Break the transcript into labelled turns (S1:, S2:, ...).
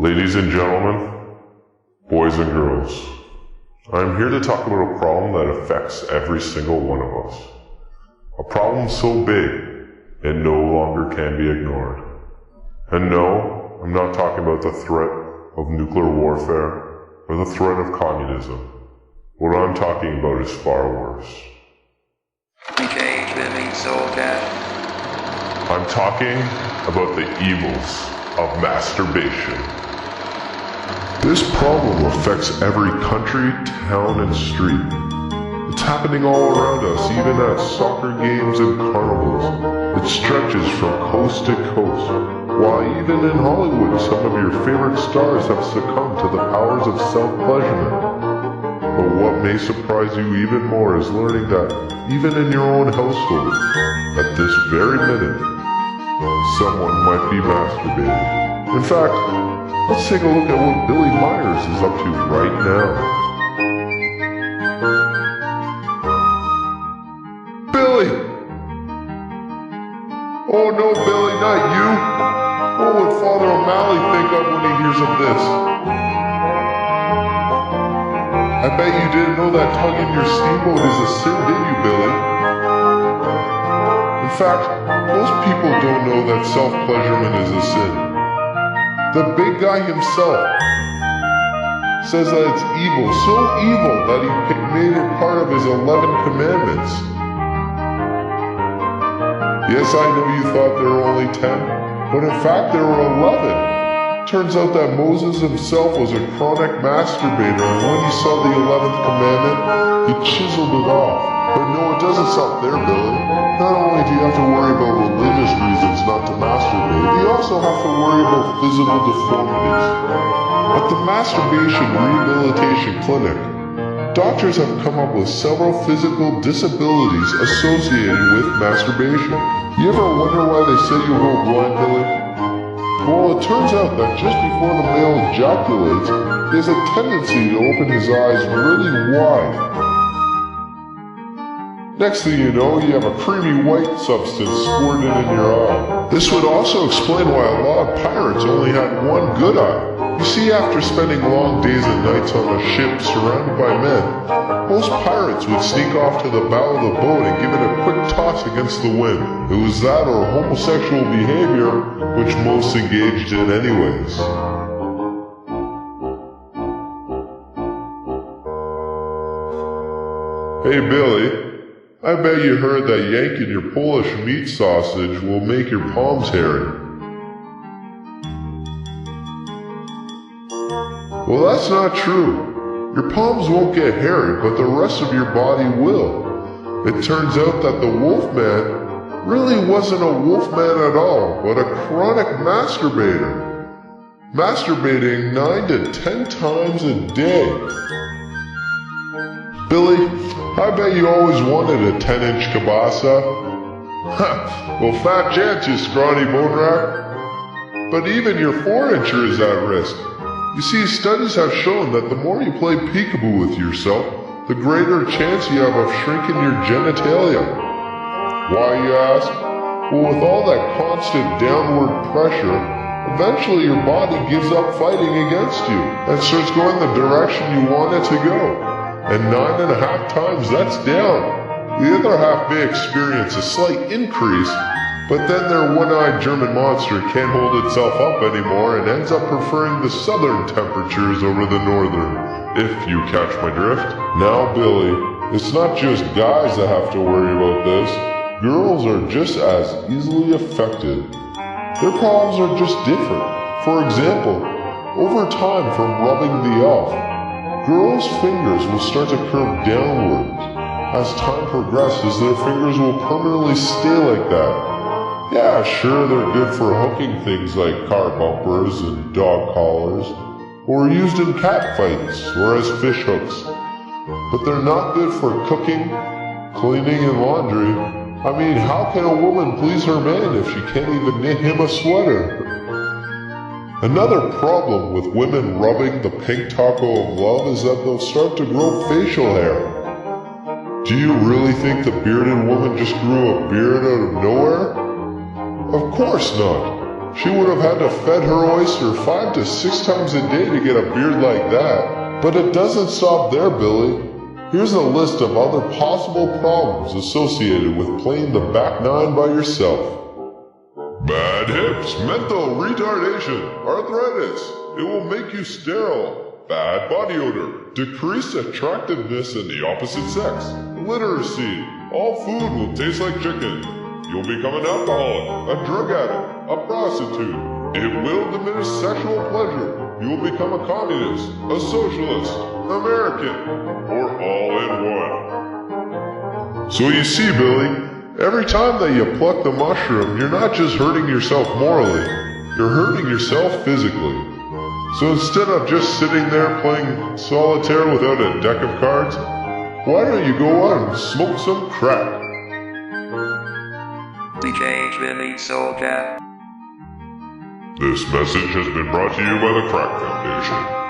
S1: Ladies and gentlemen, boys and girls, I'm here to talk about a problem that affects every single one of us. A problem so big, it no longer can be ignored. And no, I'm not talking about the threat of nuclear warfare or the threat of communism. What I'm talking about is far worse.
S2: TriniSouljah.
S1: I'm talking about the evils of masturbation. This problem affects every country, town, and street. It's happening all around us, even at soccer games and carnivals. It stretches from coast to coast. While even in Hollywood, some of your favorite stars have succumbed to the powers of self-pleasurement. But what may surprise you even more is learning that even in your own household, at this very minute, someone might be masturbating. In fact, let's take a look at what Billy Myers is up to right now. Billy! Oh no, Billy, not you! What would Father O'Malley think of when he hears of this? I bet you didn't know that tugging your steamboat is a sin, did you, Billy? In fact, most people don't know that self-pleasurement is a sin. The big guy himself says that it's evil, so evil that he made it part of his 11 commandments. Yes, I know you thought there were only 10, but in fact there were 11. Turns out that Moses himself was a chronic masturbator, and when he saw the 11th commandment, he chiseled it off. But no, it doesn't stop there, Billy. Not only do you have to worry about religious reasons not to masturbate, you also have to worry about physical deformities. At the Masturbation Rehabilitation Clinic, doctors have come up with several physical disabilities associated with masturbation. You ever wonder why they say you go blind, Billy? Well, it turns out that just before the male ejaculates, he has a tendency to open his eyes really wide. Next thing you know, you have a creamy white substance squirted in your eye. This would also explain why a lot of pirates only had one good eye. You see, after spending long days and nights on a ship surrounded by men, most pirates would sneak off to the bow of the boat and give it a quick toss against the wind. It was that or homosexual behavior which most engaged in anyways. Hey Billy, I bet you heard that yanking your Polish meat sausage will make your palms hairy. Well, that's not true. Your palms won't get hairy, but the rest of your body will. It turns out that the wolfman really wasn't a wolfman at all, but a chronic masturbator. Masturbating 9 to 10 times a day. Billy, I bet you always wanted a 10-inch kielbasa. Well, fat chance, you scrawny bone rack. But even your 4-incher is at risk. You see, studies have shown that the more you play peekaboo with yourself, the greater chance you have of shrinking your genitalia. Why, you ask? Well, with all that constant downward pressure, eventually your body gives up fighting against you and starts going the direction you want it to go. And 9.5 times, that's down. The other half may experience a slight increase, but then their one-eyed German monster can't hold itself up anymore and ends up preferring the southern temperatures over the northern, if you catch my drift. Now, Billy, it's not just guys that have to worry about this. Girls are just as easily affected. Their problems are just different. For example, over time from rubbing the elf, girls' fingers will start to curve downwards. As time progresses, their fingers will permanently stay like that. Yeah, sure, they're good for hooking things like car bumpers and dog collars, or used in cat fights or as fish hooks. But they're not good for cooking, cleaning, and laundry. I mean, how can a woman please her man if she can't even knit him a sweater? Another problem with women rubbing the pink taco of love is that they'll start to grow facial hair. Do you really think the bearded woman just grew a beard out of nowhere? Of course not. She would have had to fed her oyster 5 to 6 times a day to get a beard like that. But it doesn't stop there, Billy. Here's a list of other possible problems associated with playing the back nine by yourself. Bad hips, mental retardation, arthritis. It will make you sterile. Bad body odor, decreased attractiveness in the opposite sex. Literacy, all food will taste like chicken. You'll become an alcoholic, a drug addict, a prostitute. It will diminish sexual pleasure. You will become a communist, a socialist, American, or all in one. So you see, Billy, every time that you pluck the mushroom, you're not just hurting yourself morally, you're hurting yourself physically. So instead of just sitting there playing solitaire without a deck of cards, why don't you go out and smoke some crack?
S2: DJ TriniSouljah.
S1: This message has been brought to you by the Crack Foundation.